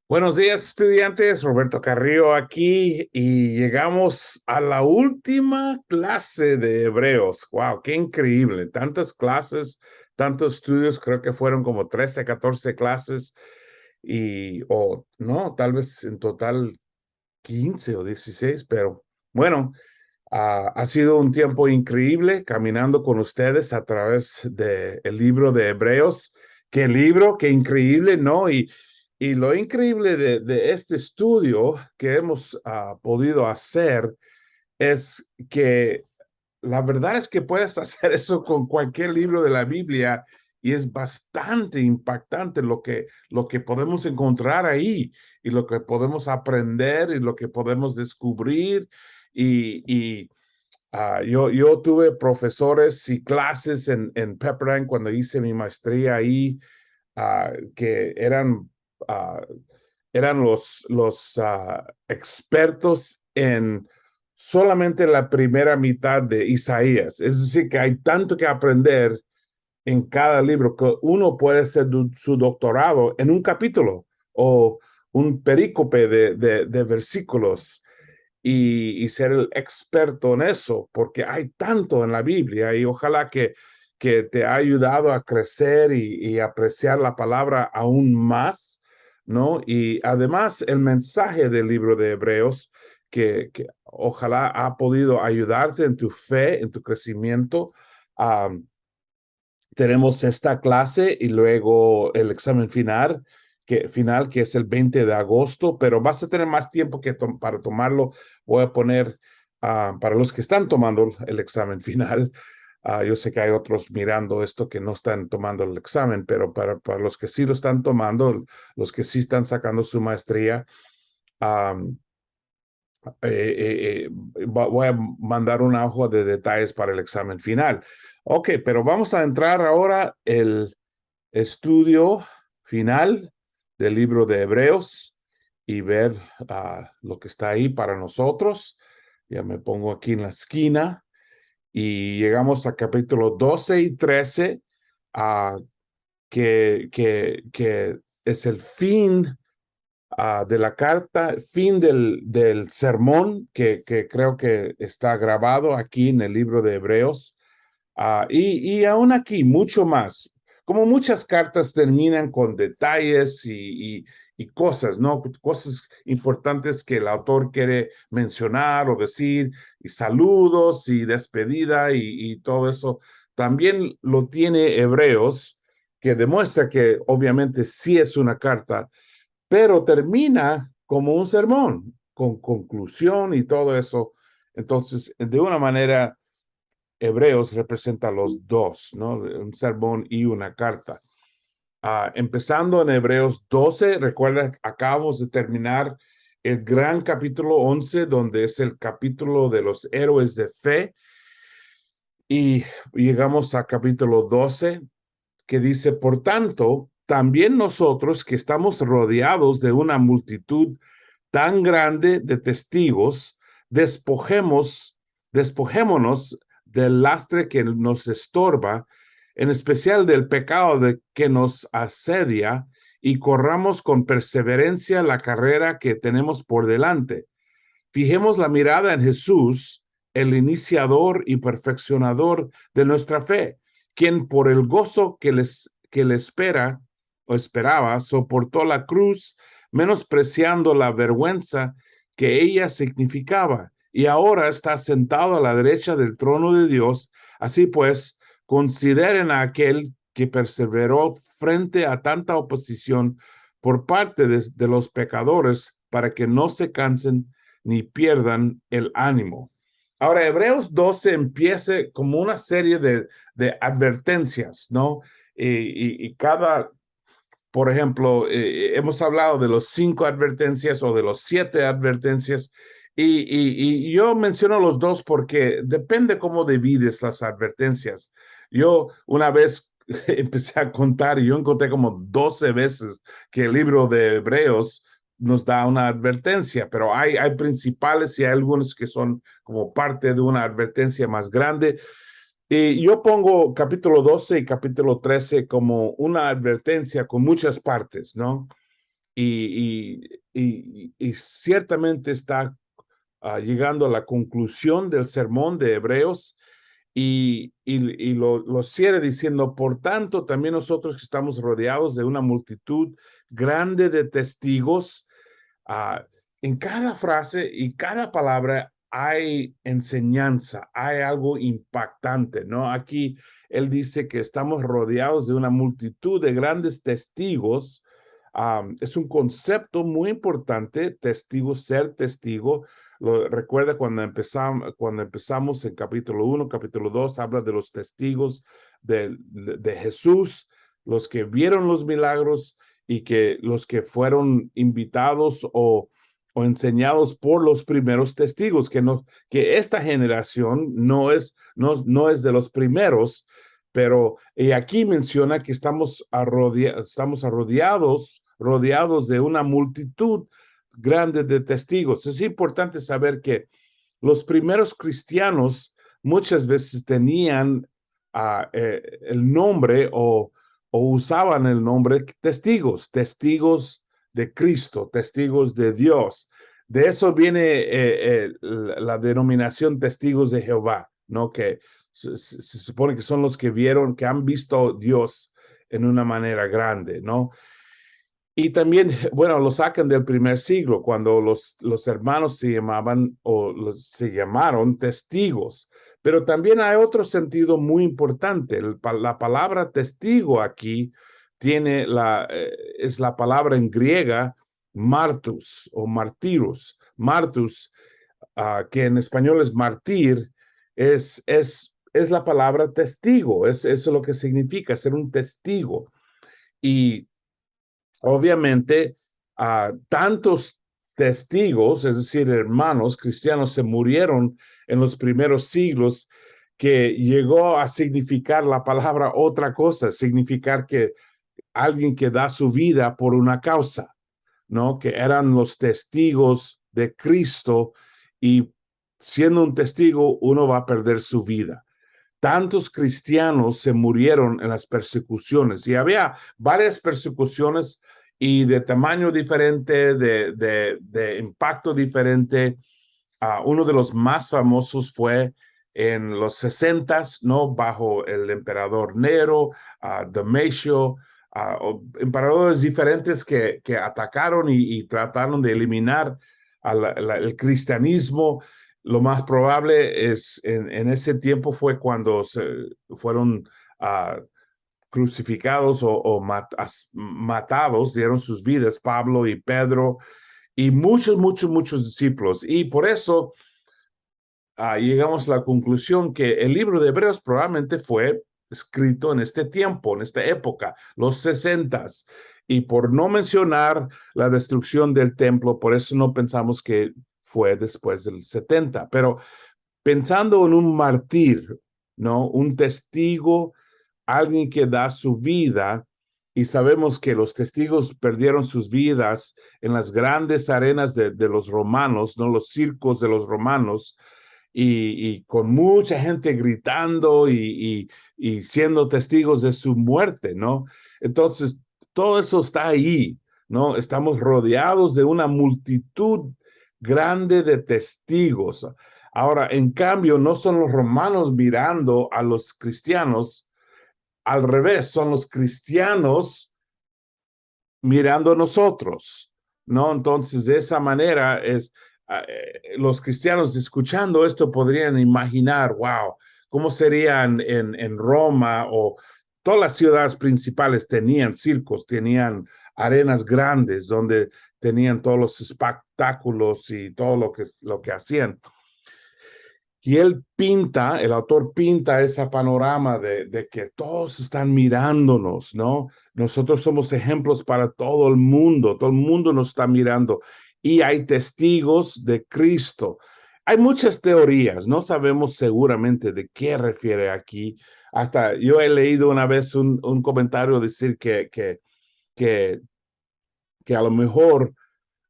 Buenos días, estudiantes. Roberto Carrillo aquí y llegamos a la última clase de Hebreos. Wow, qué increíble. Tantas clases, tantos estudios, creo que fueron como 13, 14 clases o no, tal vez en total 15 o 16, pero bueno, ha sido un tiempo increíble caminando con ustedes a través del libro de Hebreos. Qué libro, qué increíble, ¿no? Y lo increíble de este estudio que hemos podido hacer es que la verdad es que puedes hacer eso con cualquier libro de la Biblia y es bastante impactante lo que podemos encontrar ahí y lo que podemos aprender y lo que podemos descubrir. Yo tuve profesores y clases en Pepperdine cuando hice mi maestría ahí, que ah, eran los expertos en solamente la primera mitad de Isaías. Es decir, que hay tanto que aprender en cada libro que uno puede hacer su doctorado en un capítulo o un perícope de versículos y ser el experto en eso, porque hay tanto en la Biblia y ojalá que te ha ayudado a crecer y apreciar la palabra aún más, ¿no? Y además el mensaje del libro de Hebreos, que ojalá ha podido ayudarte en tu fe, en tu crecimiento. Um, Tenemos esta clase y luego el examen final, que es el 20 de agosto, pero vas a tener más tiempo para tomarlo. Voy a poner para los que están tomando el examen final. Yo sé que hay otros mirando esto que no están tomando el examen, pero para los que sí lo están tomando, los que sí están sacando su maestría, um, voy a mandar una hoja de detalles para el examen final. Ok, pero vamos a entrar ahora el estudio final del libro de Hebreos y ver lo que está ahí para nosotros. Ya me pongo aquí en la esquina y llegamos a capítulo 12 y 13, uh, que es el fin de la carta, fin del sermón que creo que está grabado aquí en el libro de Hebreos. Y aún aquí, mucho más. Como muchas cartas terminan con detalles y cosas, ¿no? Cosas importantes que el autor quiere mencionar o decir, y saludos y despedida y todo eso. También lo tiene Hebreos, que demuestra que obviamente sí es una carta, pero termina como un sermón, con conclusión y todo eso. Entonces, de una manera, Hebreos representa los dos, ¿no? Un sermón y una carta. Empezando en Hebreos 12, recuerda, acabamos de terminar el gran capítulo 11, donde es el capítulo de los héroes de fe, y llegamos a capítulo 12, que dice: por tanto, también nosotros que estamos rodeados de una multitud tan grande de testigos, despojémonos del lastre que nos estorba, en especial del pecado que nos asedia, y corramos con perseverancia la carrera que tenemos por delante. Fijemos la mirada en Jesús, el iniciador y perfeccionador de nuestra fe, quien por el gozo que le espera o esperaba, soportó la cruz, menospreciando la vergüenza que ella significaba, y ahora está sentado a la derecha del trono de Dios. Así pues, consideren a aquel que perseveró frente a tanta oposición por parte de los pecadores, para que no se cansen ni pierdan el ánimo. Ahora, Hebreos 12 empieza como una serie de advertencias, ¿no? Y cada, por ejemplo, hemos hablado de los 5 advertencias o de los 7 advertencias, y yo menciono los dos porque depende cómo divides las advertencias. Yo una vez empecé a contar y yo encontré como 12 veces que el libro de Hebreos nos da una advertencia, pero hay principales y hay algunos que son como parte de una advertencia más grande. Y yo pongo capítulo 12 y capítulo 13 como una advertencia con muchas partes, ¿no? y ciertamente está llegando a la conclusión del sermón de Hebreos y lo cierra diciendo, por tanto, también nosotros que estamos rodeados de una multitud grande de testigos, uh, en cada frase y cada palabra hay enseñanza, hay algo impactante, ¿no? Aquí él dice que estamos rodeados de una multitud de grandes testigos. Es un concepto muy importante, testigo, ser testigo. Recuerda cuando empezamos en capítulo 1, capítulo 2, habla de los testigos de Jesús, los que vieron los milagros y que los que fueron invitados o enseñados por los primeros testigos, que esta generación no es de los primeros, pero aquí menciona que estamos rodeados de una multitud grande de testigos. Es importante saber que los primeros cristianos muchas veces tenían el nombre o usaban el nombre testigos de Cristo, testigos de Dios. De eso viene la denominación testigos de Jehová, ¿no? Que se supone que son los que han visto a Dios en una manera grande, ¿no? Y también, bueno, lo sacan del primer siglo, cuando los hermanos se llamaron testigos. Pero también hay otro sentido muy importante. La palabra testigo aquí es la palabra en griega martus o martirus. Martus, que en español es martir, es la palabra testigo. Eso es lo que significa ser un testigo. Y obviamente, tantos testigos, es decir, hermanos cristianos, se murieron en los primeros siglos que llegó a significar la palabra otra cosa, significar que alguien que da su vida por una causa, ¿no? Que eran los testigos de Cristo y siendo un testigo, uno va a perder su vida. Tantos cristianos se murieron en las persecuciones y había varias persecuciones y de tamaño diferente, de impacto diferente. Uno de los más famosos fue en los 60s, ¿no? Bajo el emperador Nero, Domiciano, emperadores diferentes que atacaron y trataron de eliminar el cristianismo. Lo más probable es en ese tiempo fue cuando fueron crucificados o matados, dieron sus vidas Pablo y Pedro y muchos discípulos. Y por eso llegamos a la conclusión que el libro de Hebreos probablemente fue escrito en este tiempo, en esta época, los 60s. Y por no mencionar la destrucción del templo, por eso no pensamos que fue después del 70. Pero pensando en un mártir, ¿no? Un testigo, alguien que da su vida, y sabemos que los testigos perdieron sus vidas en las grandes arenas de los romanos, ¿no? Los circos de los romanos, y con mucha gente gritando y siendo testigos de su muerte, ¿no? Entonces, todo eso está ahí, ¿no? Estamos rodeados de una multitud grande de testigos. Ahora, en cambio, no son los romanos mirando a los cristianos, al revés, son los cristianos mirando a nosotros, ¿no? Entonces, de esa manera los cristianos escuchando esto podrían imaginar, wow, cómo serían en Roma o todas las ciudades principales tenían circos, tenían arenas grandes donde tenían todos los espectáculos y todo lo que hacían. Y el autor pinta ese panorama de que todos están mirándonos, ¿no? Nosotros somos ejemplos para todo el mundo nos está mirando y hay testigos de Cristo. Hay muchas teorías, no sabemos seguramente de qué refiere aquí. Hasta yo he leído una vez un comentario decir que a lo mejor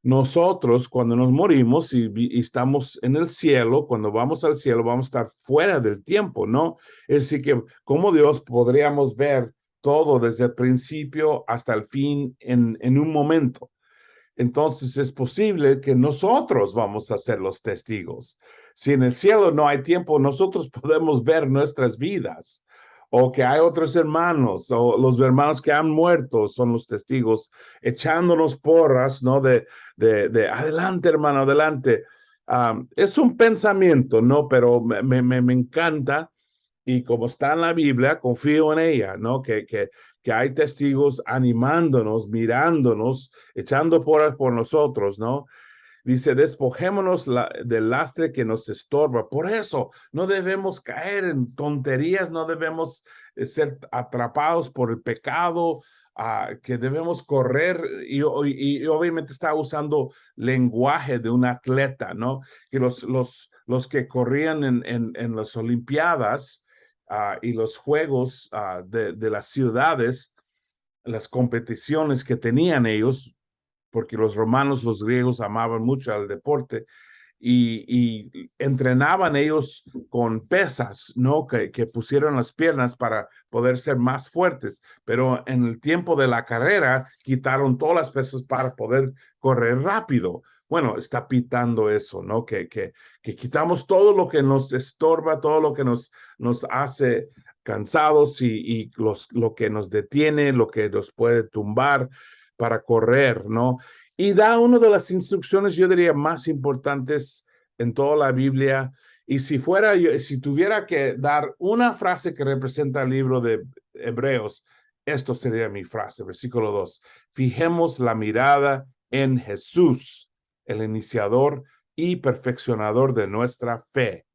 nosotros, cuando nos morimos y estamos en el cielo, cuando vamos al cielo, vamos a estar fuera del tiempo, ¿no? Es decir, que como Dios podríamos ver todo desde el principio hasta el fin en un momento. entonces es posible que nosotros vamos a ser los testigos. Si en el cielo no hay tiempo, nosotros podemos ver nuestras vidas, o que hay otros hermanos, o los hermanos que han muerto son los testigos, echándonos porras, ¿no? De adelante, hermano, adelante. Es un pensamiento, ¿no? Pero me encanta, y como está en la Biblia, confío en ella, ¿no? Que hay testigos animándonos, mirándonos, echando porras por nosotros, ¿no? Dice, despojémonos del lastre que nos estorba. Por eso no debemos caer en tonterías, no debemos ser atrapados por el pecado, que debemos correr, y obviamente está usando lenguaje de un atleta, ¿no? Que los que corrían en las Olimpiadas y los Juegos de las ciudades, las competiciones que tenían ellos, porque los romanos, los griegos amaban mucho al deporte, y entrenaban ellos con pesas, ¿no? Que pusieron las piernas para poder ser más fuertes, pero en el tiempo de la carrera quitaron todas las pesas para poder correr rápido. Bueno, está pitando eso, ¿no? Que quitamos todo lo que nos estorba, todo lo que nos hace cansados, y lo que nos detiene, lo que nos puede tumbar para correr, ¿no? Y da una de las instrucciones, yo diría, más importantes en toda la Biblia. Y si tuviera que dar una frase que representa el libro de Hebreos, esto sería mi frase, versículo 2. Fijemos la mirada en Jesús, el iniciador y perfeccionador de nuestra fe.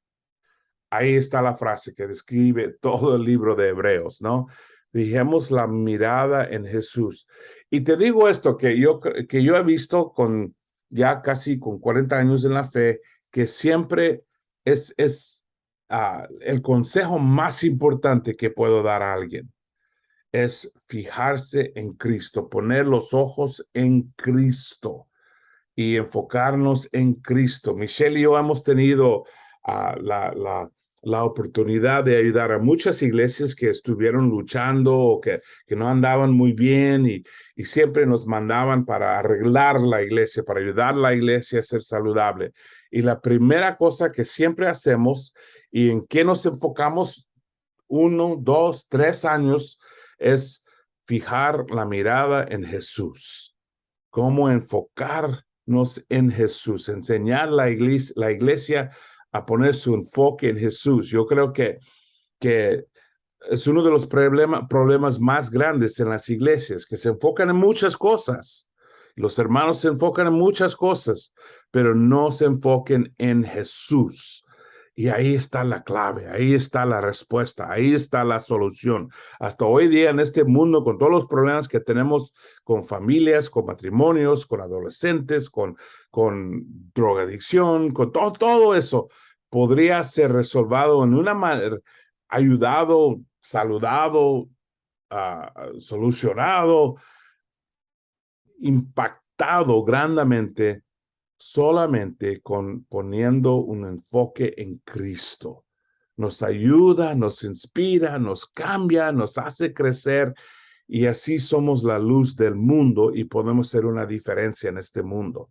Ahí está la frase que describe todo el libro de Hebreos, ¿no? Fijemos la mirada en Jesús. Y te digo esto, que yo he visto ya casi con 40 años en la fe, que siempre es el consejo más importante que puedo dar a alguien, es fijarse en Cristo, poner los ojos en Cristo y enfocarnos en Cristo. Michelle y yo hemos tenido la oportunidad de ayudar a muchas iglesias que estuvieron luchando, o que no andaban muy bien, y siempre nos mandaban para arreglar la iglesia, para ayudar a la iglesia a ser saludable. Y la primera cosa que siempre hacemos, y en que nos enfocamos 1, 2, 3 años, es fijar la mirada en Jesús. Cómo enfocarnos en Jesús, enseñar la iglesia a poner su enfoque en Jesús. Yo creo que es uno de los problemas más grandes en las iglesias, que se enfocan en muchas cosas. Los hermanos se enfocan en muchas cosas, pero no se enfoquen en Jesús. Y ahí está la clave, ahí está la respuesta, ahí está la solución. Hasta hoy día en este mundo, con todos los problemas que tenemos con familias, con matrimonios, con adolescentes, con drogadicción, con todo eso, podría ser resolvido en una manera, ayudado, saludado, solucionado, impactado grandemente, solamente poniendo un enfoque en Cristo. Nos ayuda, nos inspira, nos cambia, nos hace crecer, y así somos la luz del mundo y podemos ser una diferencia en este mundo.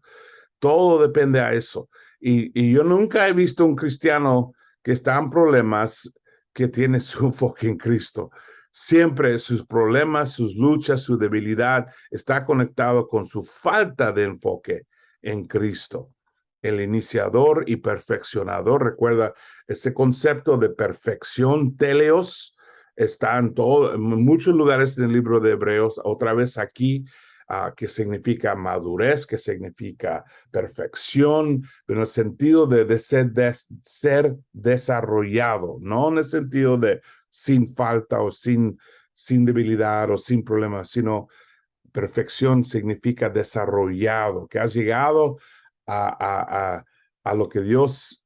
Todo depende a eso. Y yo nunca he visto un cristiano que está en problemas que tiene su enfoque en Cristo. Siempre sus problemas, sus luchas, su debilidad está conectado con su falta de enfoque en Cristo, el iniciador y perfeccionador. Recuerda, ese concepto de perfección, teleos, está en muchos lugares en el libro de Hebreos, otra vez aquí, que significa madurez, que significa perfección, pero en el sentido de ser desarrollado, no en el sentido de sin falta o sin debilidad o sin problemas, sino perfección significa desarrollado, que has llegado a lo que Dios,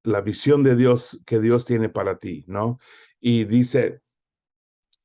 la visión de Dios que Dios tiene para ti, ¿no? Y dice,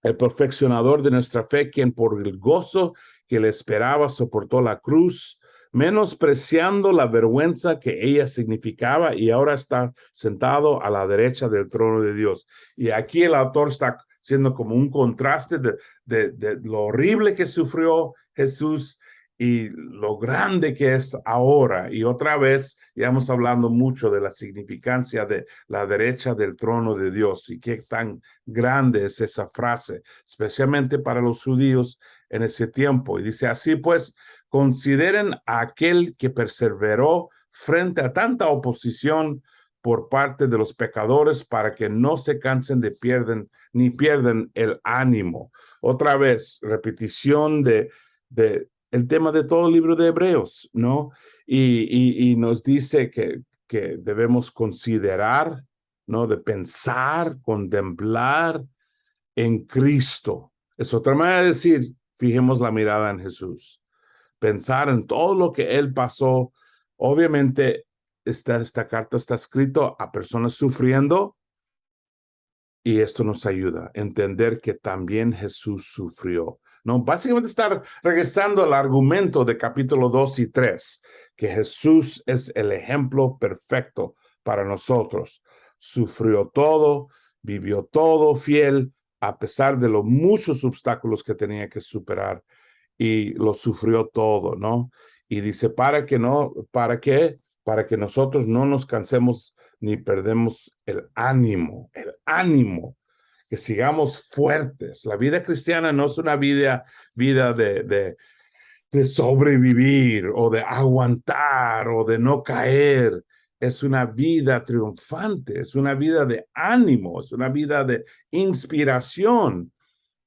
el perfeccionador de nuestra fe, quien por el gozo que le esperaba soportó la cruz, menospreciando la vergüenza que ella significaba, y ahora está sentado a la derecha del trono de Dios. Y aquí el autor está siendo como un contraste de lo horrible que sufrió Jesús y lo grande que es ahora. Y otra vez, ya hemos hablado mucho de la significancia de la derecha del trono de Dios y qué tan grande es esa frase, especialmente para los judíos en ese tiempo. Y dice así pues, consideren a aquel que perseveró frente a tanta oposición por parte de los pecadores para que no se cansen de pierden el ánimo. Otra vez, repetición de el tema de todo el libro de Hebreos, ¿no? Y nos dice que debemos considerar, ¿no? De pensar, contemplar en Cristo. Es otra manera de decir, fijemos la mirada en Jesús. Pensar en todo lo que Él pasó. Obviamente, esta carta está escrita a personas sufriendo, y esto nos ayuda a entender que también Jesús sufrió. No, básicamente estar regresando al argumento de capítulo 2 y 3, que Jesús es el ejemplo perfecto para nosotros. Sufrió todo, vivió todo fiel, a pesar de los muchos obstáculos que tenía que superar, y lo sufrió todo, ¿no? Y dice, ¿para qué? Para que nosotros no nos cansemos ni perdemos el ánimo, que sigamos fuertes. La vida cristiana no es una vida de sobrevivir o de aguantar o de no caer. Es una vida triunfante, es una vida de ánimo, es una vida de inspiración,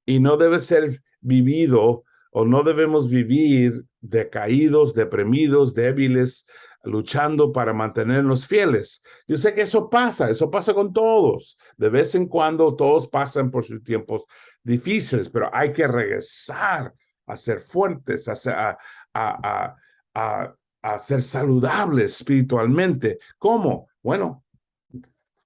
y no debe ser vivido, o no debemos vivir decaídos, deprimidos, débiles, luchando para mantenernos fieles. Yo sé que eso pasa con todos. De vez en cuando todos pasan por sus tiempos difíciles, pero hay que regresar a ser fuertes, a, a ser saludables espiritualmente. ¿Cómo? Bueno,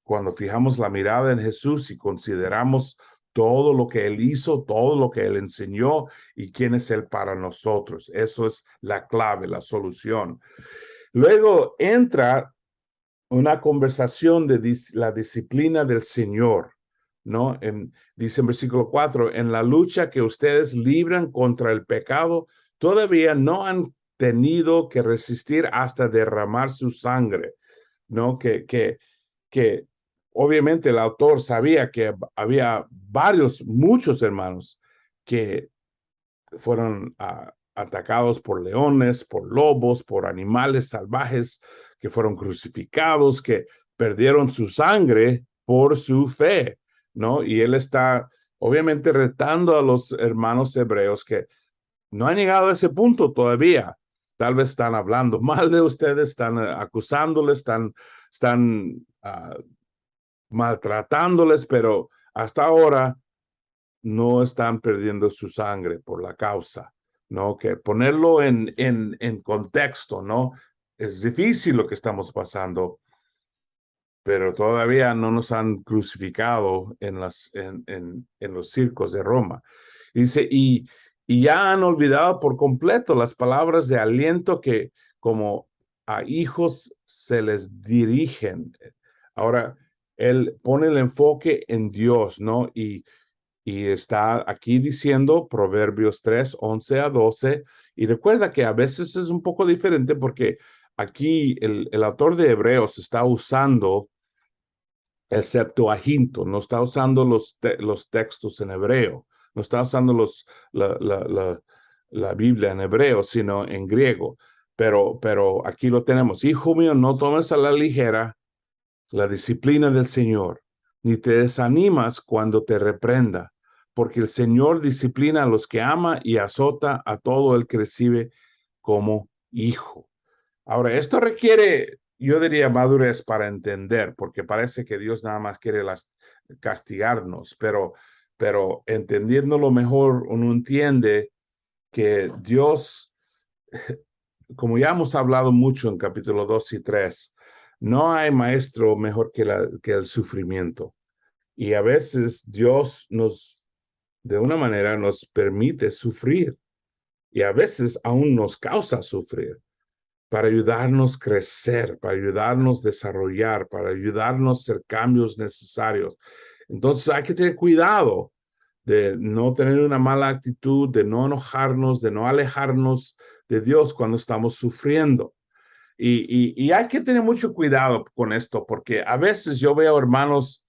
cuando fijamos la mirada en Jesús y consideramos todo lo que Él hizo, todo lo que Él enseñó y quién es Él para nosotros. Eso es la clave, la solución. Luego entra una conversación de la disciplina del Señor, ¿no? Dice en versículo 4, en la lucha que ustedes libran contra el pecado, todavía no han tenido que resistir hasta derramar su sangre, ¿no? Que obviamente el autor sabía que había muchos hermanos que fueron atacados por leones, por lobos, por animales salvajes, que fueron crucificados, que perdieron su sangre por su fe, ¿no? Y él está obviamente retando a los hermanos hebreos que no han llegado a ese punto todavía. Tal vez están hablando mal de ustedes, están acusándoles, están maltratándoles, pero hasta ahora no están perdiendo su sangre por la causa, ¿no? Que ponerlo en contexto, ¿no? Es difícil lo que estamos pasando, pero todavía no nos han crucificado en los circos de Roma. Dice, y ya han olvidado por completo las palabras de aliento que como a hijos se les dirigen. Ahora, él pone el enfoque en Dios, ¿no? Y está aquí diciendo Proverbios 3, 11 a 12. Y recuerda que a veces es un poco diferente porque aquí el autor de Hebreos está usando el Septuaginto, no está usando los textos en hebreo, no está usando la Biblia en hebreo, sino en griego. Pero aquí lo tenemos. Hijo mío, no tomes a la ligera la disciplina del Señor, ni te desanimas cuando te reprenda, porque el Señor disciplina a los que ama y azota a todo el que recibe como hijo. Ahora, esto requiere, yo diría, madurez para entender, porque parece que Dios nada más quiere castigarnos, pero entendiéndolo mejor, uno entiende que Dios, como ya hemos hablado mucho en capítulo 2 y 3, no hay maestro mejor que el sufrimiento. Y a veces Dios de una manera, nos permite sufrir, y a veces aún nos causa sufrir para ayudarnos a crecer, para ayudarnos a desarrollar, para ayudarnos a hacer cambios necesarios. Entonces hay que tener cuidado de no tener una mala actitud, de no enojarnos, de no alejarnos de Dios cuando estamos sufriendo. Y hay que tener mucho cuidado con esto, porque a veces yo veo hermanos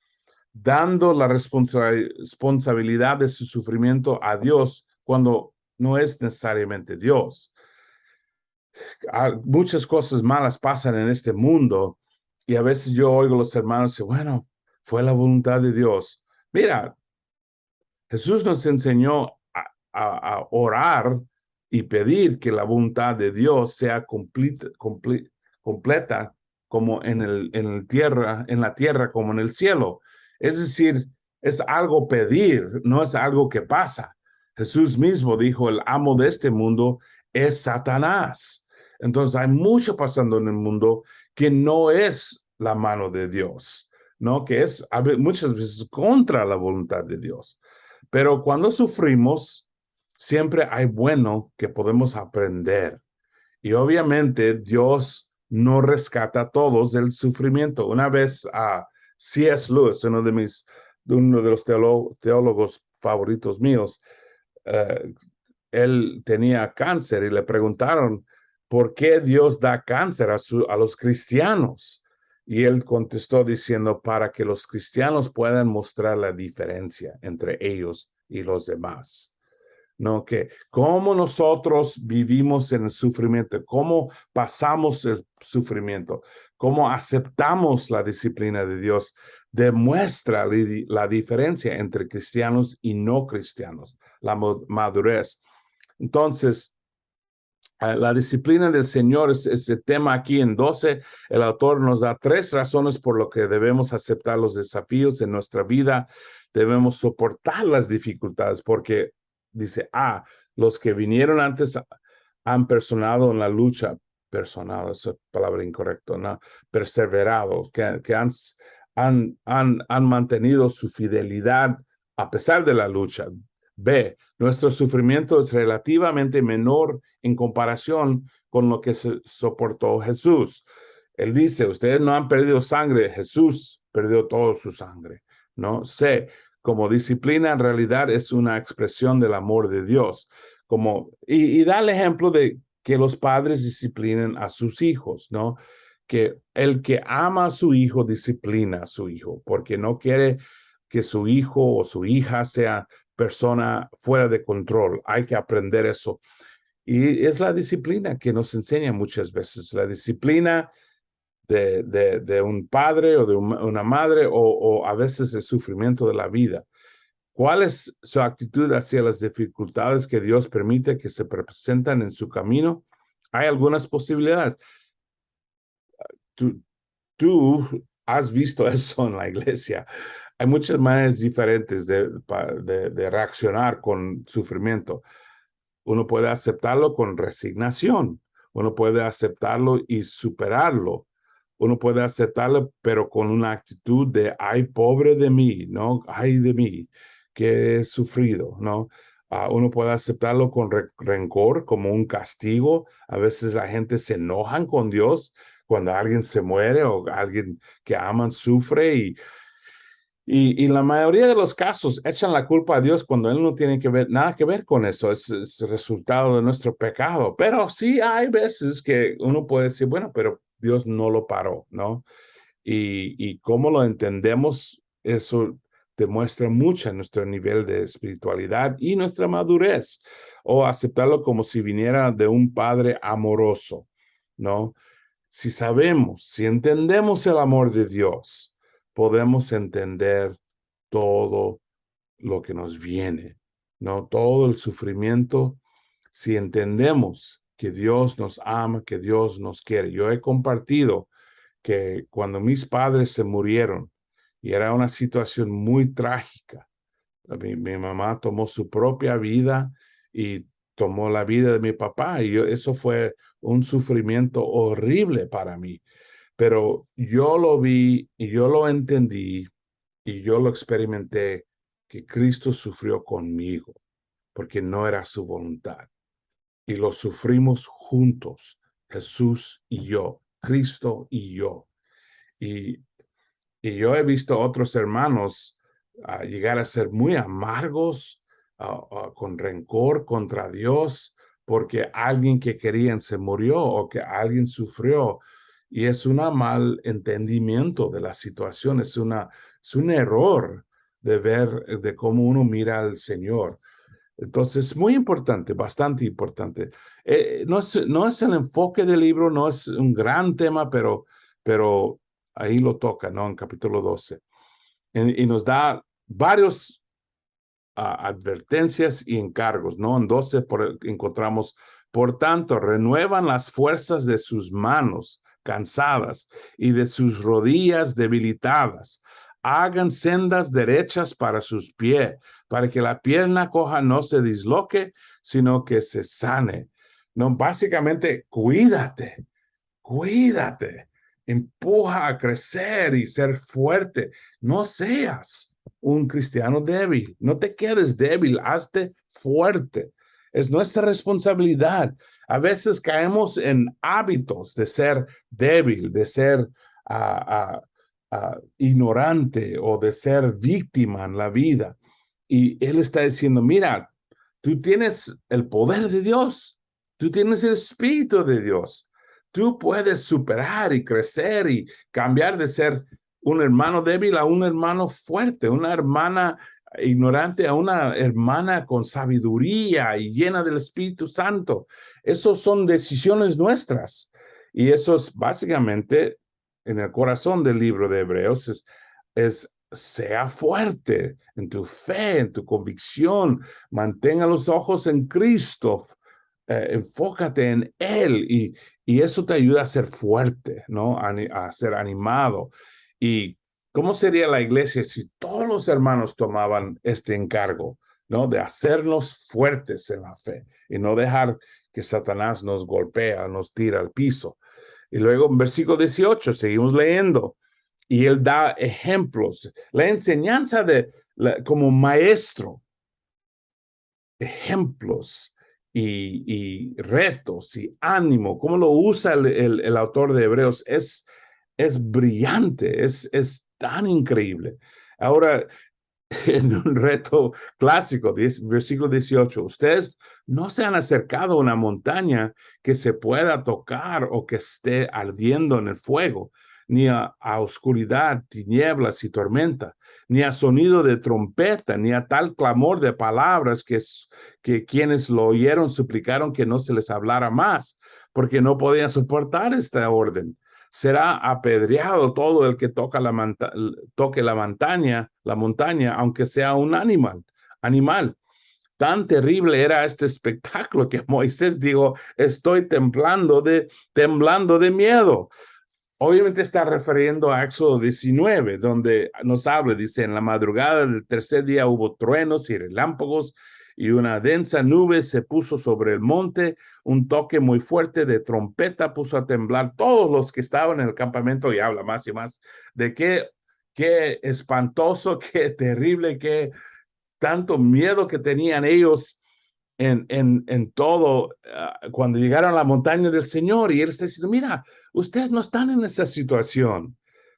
dando la responsabilidad de su sufrimiento a Dios cuando no es necesariamente Dios. Muchas cosas malas pasan en este mundo y a veces yo oigo a los hermanos decir, bueno, fue la voluntad de Dios. Mira, Jesús nos enseñó a orar y pedir que la voluntad de Dios sea completa como en la tierra como en el cielo. Es decir, es algo pedir, no es algo que pasa. Jesús mismo dijo, el amo de este mundo es Satanás. Entonces hay mucho pasando en el mundo que no es la mano de Dios, ¿no? Que es muchas veces contra la voluntad de Dios. Pero cuando sufrimos, siempre hay bueno que podemos aprender. Y obviamente Dios no rescata a todos del sufrimiento. Una vez a C.S. Lewis, uno de los teólogos favoritos míos, uh, él tenía cáncer y le preguntaron, ¿por qué Dios da cáncer a los cristianos? Y él contestó diciendo, para que los cristianos puedan mostrar la diferencia entre ellos y los demás. ¿No? Que cómo nosotros vivimos en el sufrimiento, cómo pasamos el sufrimiento, cómo aceptamos la disciplina de Dios, demuestra la diferencia entre cristianos y no cristianos, la madurez. Entonces, la disciplina del Señor es el tema aquí en 12. El autor nos da 3 razones por lo que debemos aceptar los desafíos en nuestra vida. Debemos soportar las dificultades porque dice, los que vinieron antes han personado en la lucha, personado, esa palabra incorrecta, ¿no? Perseverado, que han mantenido su fidelidad a pesar de la lucha. B, nuestro sufrimiento es relativamente menor en comparación con lo que soportó Jesús. Él dice, ustedes no han perdido sangre, Jesús perdió toda su sangre, ¿no? C, como disciplina en realidad es una expresión del amor de Dios. Y da el ejemplo de que los padres disciplinen a sus hijos, ¿no? Que el que ama a su hijo disciplina a su hijo, porque no quiere que su hijo o su hija sea persona fuera de control. Hay que aprender eso. Y es la disciplina que nos enseña muchas veces, la disciplina de un padre o de una madre o a veces el sufrimiento de la vida. ¿Cuál es su actitud hacia las dificultades que Dios permite que se presentan en su camino? Hay algunas posibilidades. Tú has visto eso en la iglesia. Hay muchas maneras diferentes de reaccionar con sufrimiento. Uno puede aceptarlo con resignación. Uno puede aceptarlo y superarlo. Uno puede aceptarlo, pero con una actitud de, ay, pobre de mí, ¿no? Ay de mí, que he sufrido, ¿no? Uno puede aceptarlo con rencor, como un castigo. A veces la gente se enojan con Dios cuando alguien se muere o alguien que aman sufre y la mayoría de los casos echan la culpa a Dios cuando Él no tiene nada que ver con eso. Es el resultado de nuestro pecado. Pero sí hay veces que uno puede decir, bueno, pero Dios no lo paró, ¿no? Y cómo lo entendemos, eso demuestra mucho nuestro nivel de espiritualidad y nuestra madurez. O aceptarlo como si viniera de un padre amoroso, ¿no? Si sabemos, si entendemos el amor de Dios, podemos entender todo lo que nos viene, ¿no? Todo el sufrimiento, si entendemos que Dios nos ama, que Dios nos quiere. Yo he compartido que cuando mis padres se murieron, y era una situación muy trágica, mi mamá tomó su propia vida y tomó la vida de mi papá, y eso fue un sufrimiento horrible para mí. Pero yo lo vi y yo lo entendí y yo lo experimenté que Cristo sufrió conmigo porque no era su voluntad. Y lo sufrimos juntos, Jesús y yo, Cristo y yo. Y, y yo he visto otros hermanos llegar a ser muy amargos, con rencor contra Dios, porque alguien que querían se murió o que alguien sufrió. Y es un mal entendimiento de la situación, es un error de ver de cómo uno mira al Señor. Entonces, muy importante, bastante importante. No es el enfoque del libro, no es un gran tema, pero ahí lo toca, ¿no? En capítulo 12. Y nos da varios advertencias y encargos, ¿no? En 12 encontramos, por tanto, renuevan las fuerzas de sus manos cansadas y de sus rodillas debilitadas. Hagan sendas derechas para sus pies, para que la pierna coja no se disloque, sino que se sane. No, básicamente, cuídate, empuja a crecer y ser fuerte. No seas un cristiano débil, no te quedes débil, hazte fuerte. Es nuestra responsabilidad. A veces caemos en hábitos de ser débil, de ser ignorante o de ser víctima en la vida. Y Él está diciendo, mira, tú tienes el poder de Dios, tú tienes el Espíritu de Dios. Tú puedes superar y crecer y cambiar de ser un hermano débil a un hermano fuerte, una hermana ignorante a una hermana con sabiduría y llena del Espíritu Santo. Esas son decisiones nuestras. Y eso es básicamente en el corazón del libro de Hebreos, es sea fuerte en tu fe, en tu convicción, mantenga los ojos en Cristo, enfócate en Él y eso te ayuda a ser fuerte, ¿no? A ser animado. ¿Y cómo sería la iglesia si todos los hermanos tomaban este encargo, ¿no? De hacernos fuertes en la fe y no dejar que Satanás nos golpea, nos tira al piso. Y luego en versículo 18, seguimos leyendo, y él da ejemplos, la enseñanza como maestro, ejemplos y retos y ánimo, cómo lo usa el autor de Hebreos, es brillante, es tan increíble. Ahora, en un reto clásico, versículo 18, ustedes no se han acercado a una montaña que se pueda tocar o que esté ardiendo en el fuego, ni a oscuridad, tinieblas y tormenta, ni a sonido de trompeta, ni a tal clamor de palabras que quienes lo oyeron suplicaron que no se les hablara más, porque no podían soportar esta orden. Será apedreado todo el que toque la montaña, aunque sea un animal. Tan terrible era este espectáculo que Moisés dijo, estoy temblando de miedo. Obviamente está refiriendo a Éxodo 19, donde nos habla, dice, en la madrugada del tercer día hubo truenos y relámpagos y una densa nube se puso sobre el monte, un toque muy fuerte de trompeta puso a temblar todos los que estaban en el campamento y habla más y más de qué espantoso, qué terrible, qué tanto miedo que tenían ellos en todo cuando llegaron a la montaña del Señor. Y Él está diciendo, mira, ustedes no están en esa situación.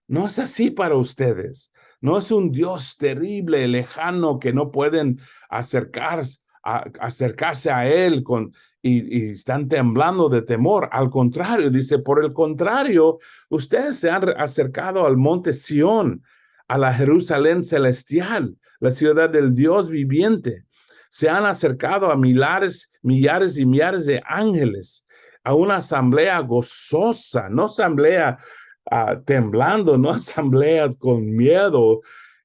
No es así para ustedes. No es un Dios terrible, lejano, que no pueden acercarse a Él y están temblando de temor. Al contrario, dice, por el contrario, ustedes se han acercado al monte Sión, a la Jerusalén celestial, la ciudad del Dios viviente. Se han acercado a millares y millares de ángeles, a una asamblea gozosa, no asamblea temblando, no asamblea con miedo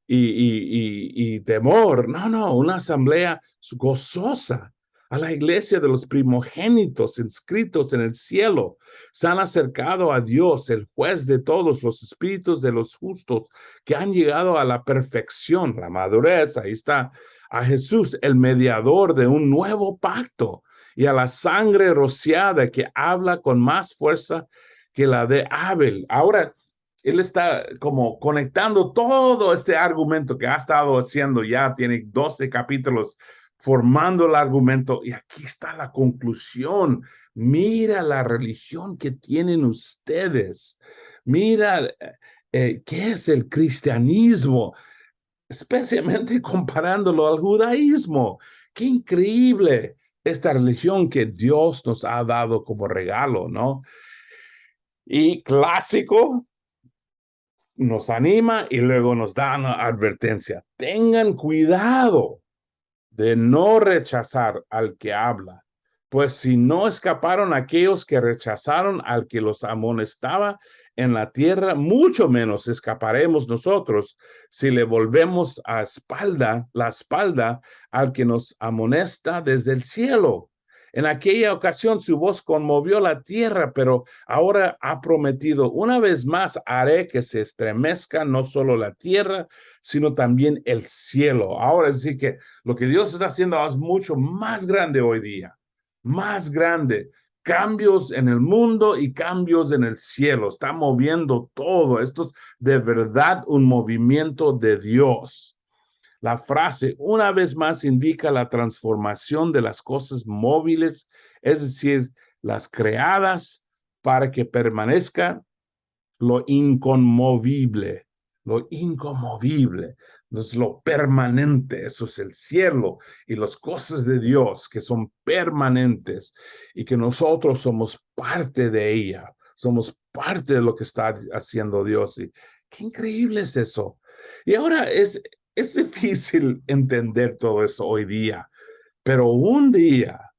y temor, no, una asamblea gozosa, a la iglesia de los primogénitos inscritos en el cielo. Se han acercado a Dios, el juez de todos los espíritus de los justos que han llegado a la perfección, la madurez. Ahí está, a Jesús, el mediador de un nuevo pacto, y a la sangre rociada que habla con más fuerza que la de Abel. Ahora, él está como conectando todo este argumento que ha estado haciendo, ya tiene 12 capítulos formando el argumento, y aquí está la conclusión. Mira la religión que tienen ustedes. Mira qué es el cristianismo. especialmente comparándolo al judaísmo. Qué increíble esta religión que Dios nos ha dado como regalo, ¿no? Y clásico, nos anima y luego nos da una advertencia. Tengan cuidado de no rechazar al que habla, pues si no escaparon aquellos que rechazaron al que los amonestaba en la tierra, mucho menos escaparemos nosotros si le volvemos la espalda al que nos amonesta desde el cielo. En aquella ocasión su voz conmovió la tierra, pero ahora ha prometido, una vez más haré que se estremezca no solo la tierra, sino también el cielo. Ahora es decir que lo que Dios está haciendo es mucho más grande hoy día, más grande. Cambios en el mundo y cambios en el cielo. Está moviendo todo. Esto es de verdad un movimiento de Dios. La frase una vez más indica la transformación de las cosas móviles, es decir, las creadas para que permanezca lo inconmovible, lo inconmovible, es lo permanente, eso es el cielo y las cosas de Dios que son permanentes y que nosotros somos parte de ella, somos parte de lo que está haciendo Dios. Y qué increíble es eso. Y ahora es difícil entender todo eso hoy día, pero un día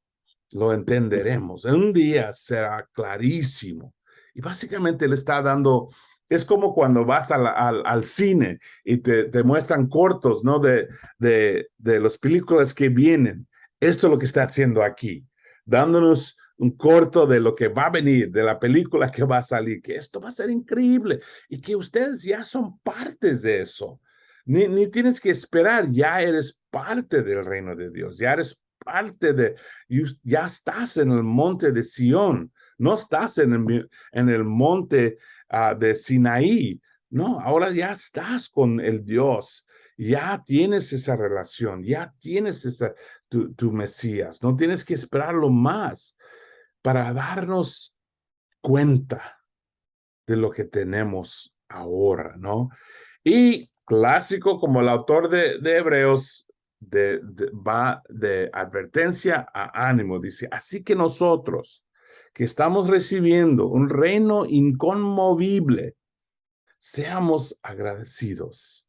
lo entenderemos. Un día será clarísimo. Y básicamente le está dando, es como cuando vas al cine y te muestran cortos, ¿no? De las películas que vienen. Esto es lo que está haciendo aquí, dándonos un corto de lo que va a venir, de la película que va a salir, que esto va a ser increíble y que ustedes ya son partes de eso. Ni tienes que esperar, ya eres parte del reino de Dios, ya eres parte de, ya estás en el monte de Sión, no estás en el monte de Sinaí, no, ahora ya estás con el Dios, ya tienes esa relación, ya tienes tu Mesías, no tienes que esperarlo más para darnos cuenta de lo que tenemos ahora, ¿no? Y clásico, como el autor de Hebreos va de advertencia a ánimo, dice, así que nosotros que estamos recibiendo un reino inconmovible, seamos agradecidos.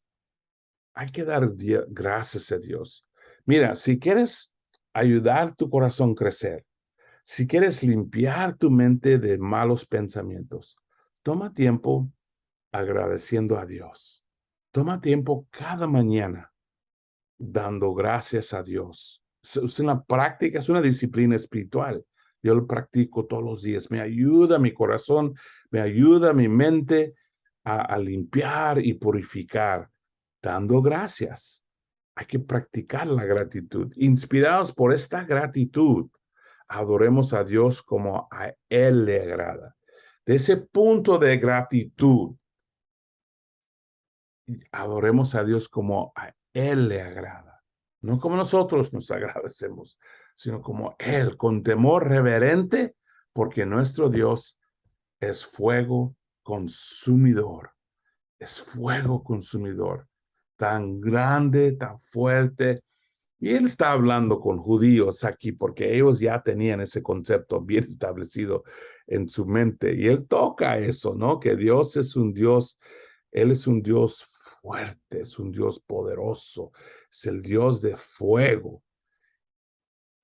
Hay que dar gracias a Dios. Mira, si quieres ayudar tu corazón a crecer, si quieres limpiar tu mente de malos pensamientos, toma tiempo agradeciendo a Dios. Toma tiempo cada mañana dando gracias a Dios. Es una práctica, es una disciplina espiritual. Yo lo practico todos los días. Me ayuda mi corazón, me ayuda mi mente a limpiar y purificar, dando gracias. Hay que practicar la gratitud. Inspirados por esta gratitud, adoremos a Dios como a Él le agrada. De ese punto de gratitud, adoremos a Dios como a Él le agrada. No como nosotros nos agradecemos, sino como Él, con temor reverente, porque nuestro Dios es fuego consumidor. Es fuego consumidor, tan grande, tan fuerte. Y Él está hablando con judíos aquí, porque ellos ya tenían ese concepto bien establecido en su mente. Y Él toca eso, ¿no? Que Dios es un Dios, Él es un Dios fuerte, es un Dios poderoso, es el Dios de fuego.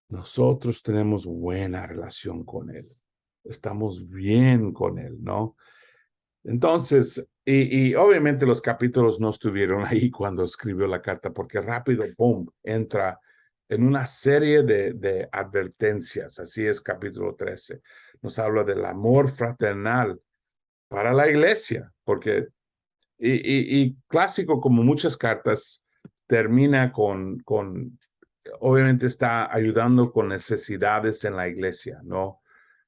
Nosotros tenemos buena relación con Él, estamos bien con Él, ¿no? Entonces, y obviamente los capítulos no estuvieron ahí cuando escribió la carta, porque rápido, ¡pum!, entra en una serie de advertencias. Así es, capítulo 13. Nos habla del amor fraternal para la iglesia, porque y clásico, como muchas cartas, termina obviamente está ayudando con necesidades en la iglesia, ¿no?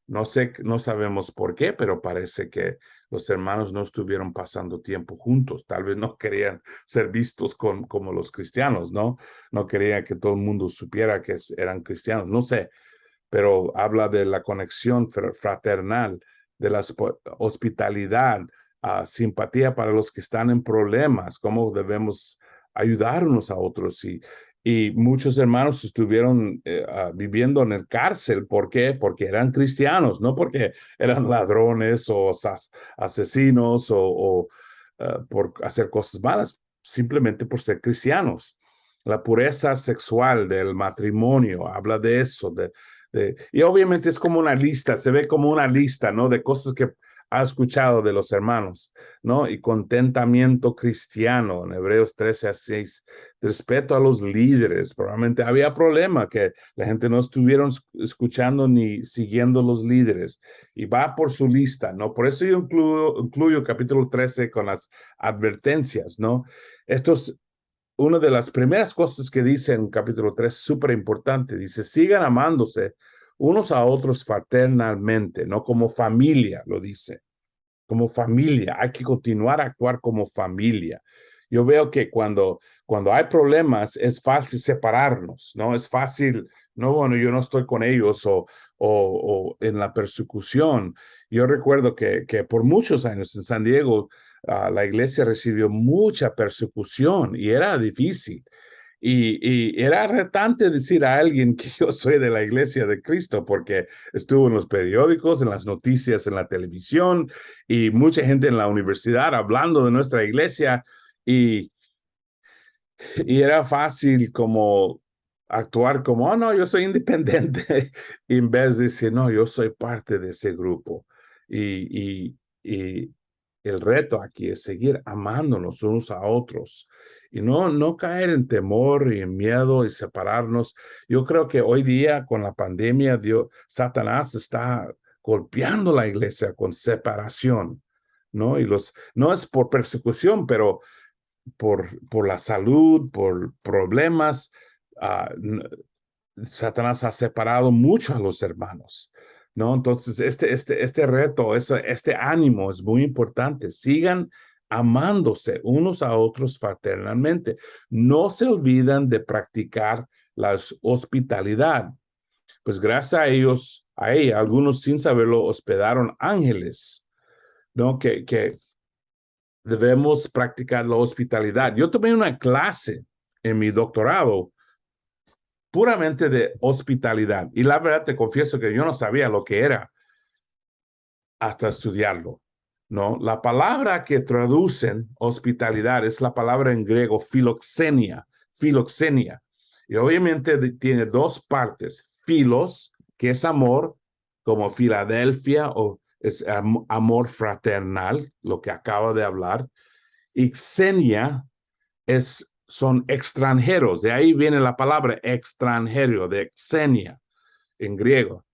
No sé, no sabemos por qué, pero parece que los hermanos no estuvieron pasando tiempo juntos. Tal vez no querían ser vistos como los cristianos, ¿no? No querían que todo el mundo supiera que eran cristianos. No sé, pero habla de la conexión fraternal, de la hospitalidad, simpatía para los que están en problemas, cómo debemos ayudar unos a otros. Y muchos hermanos estuvieron viviendo en el cárcel. ¿Por qué? Porque eran cristianos, no porque eran ladrones o asesinos o por hacer cosas malas, simplemente por ser cristianos. La pureza sexual del matrimonio habla de eso. Y obviamente es como una lista, se ve como una lista, ¿no? De cosas que ha escuchado de los hermanos, ¿no? Y contentamiento cristiano en Hebreos 13:6. Respeto a los líderes. Probablemente había problema que la gente no estuviera escuchando ni siguiendo los líderes. Y va por su lista, ¿no? Por eso yo incluyo capítulo 13 con las advertencias, ¿no? Esto es una de las primeras cosas que dice en capítulo 3, súper importante. Dice, sigan amándose unos a otros fraternalmente, no como familia, lo dice. Como familia, hay que continuar a actuar como familia. Yo veo que cuando hay problemas es fácil separarnos, ¿no? Es fácil, no, bueno, yo no estoy con ellos o en la persecución. Yo recuerdo que por muchos años en San Diego, la iglesia recibió mucha persecución y era difícil. Y era retante decir a alguien que yo soy de la iglesia de Cristo, porque estuvo en los periódicos, en las noticias, en la televisión, y mucha gente en la universidad hablando de nuestra iglesia, y, y era fácil como actuar como, oh, no, yo soy independiente, en vez de decir, no, yo soy parte de ese grupo. Y el reto aquí es seguir amándonos unos a otros y no caer en temor y en miedo y separarnos. Yo creo que hoy día con la pandemia, Satanás está golpeando la iglesia con separación, ¿no? No es por persecución, pero por la salud, por problemas. Satanás ha separado mucho a los hermanos, ¿no? Entonces, este reto, este ánimo es muy importante. Sigan amándose unos a otros fraternalmente. No se olvidan de practicar la hospitalidad. Pues gracias a ella, algunos sin saberlo hospedaron ángeles, ¿no? Que debemos practicar la hospitalidad. Yo tomé una clase en mi doctorado puramente de hospitalidad. Y la verdad te confieso que yo no sabía lo que era hasta estudiarlo, ¿no? La palabra que traducen hospitalidad es la palabra en griego filoxenia. Y obviamente tiene dos partes. Filos, que es amor, como Filadelfia, o es amor fraternal, lo que acabo de hablar. Y xenia son extranjeros, de ahí viene la palabra extranjero, de xenia en griego,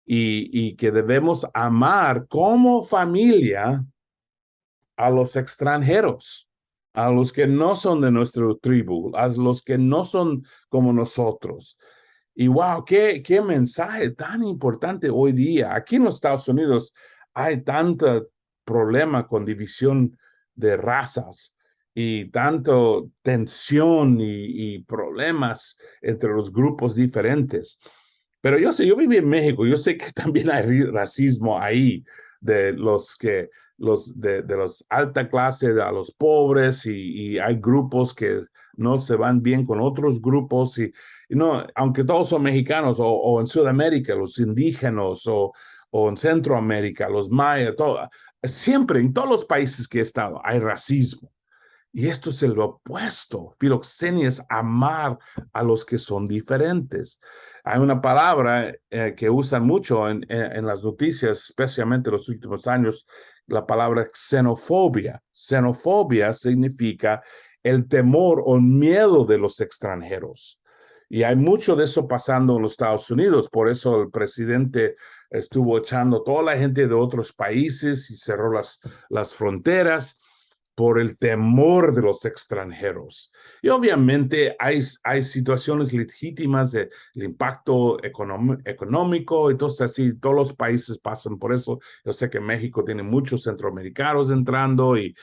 y que debemos amar como familia a los extranjeros, a los que no son de nuestra tribu, a los que no son como nosotros. Y wow, qué mensaje tan importante hoy día. Aquí en los Estados Unidos hay tanto problema con división de razas y tanto tensión y problemas entre los grupos diferentes. Pero yo viví en México, yo sé que también hay racismo ahí, de de los alta clase a los pobres, y hay grupos que no se van bien con otros grupos, y no, aunque todos son mexicanos, o en Sudamérica, los indígenas, o en Centroamérica, los mayas, siempre en todos los países que he estado hay racismo. Y esto es el opuesto. Filoxenia es amar a los que son diferentes. Hay una palabra que usan mucho en las noticias, especialmente en los últimos años, la palabra xenofobia. Xenofobia significa el temor o miedo de los extranjeros. Y hay mucho de eso pasando en los Estados Unidos. Por eso el presidente estuvo echando toda la gente de otros países y cerró las fronteras por el temor de los extranjeros. Y obviamente hay situaciones legítimas del impacto económico, entonces así todos los países pasan por eso. Yo sé que México tiene muchos centroamericanos entrando y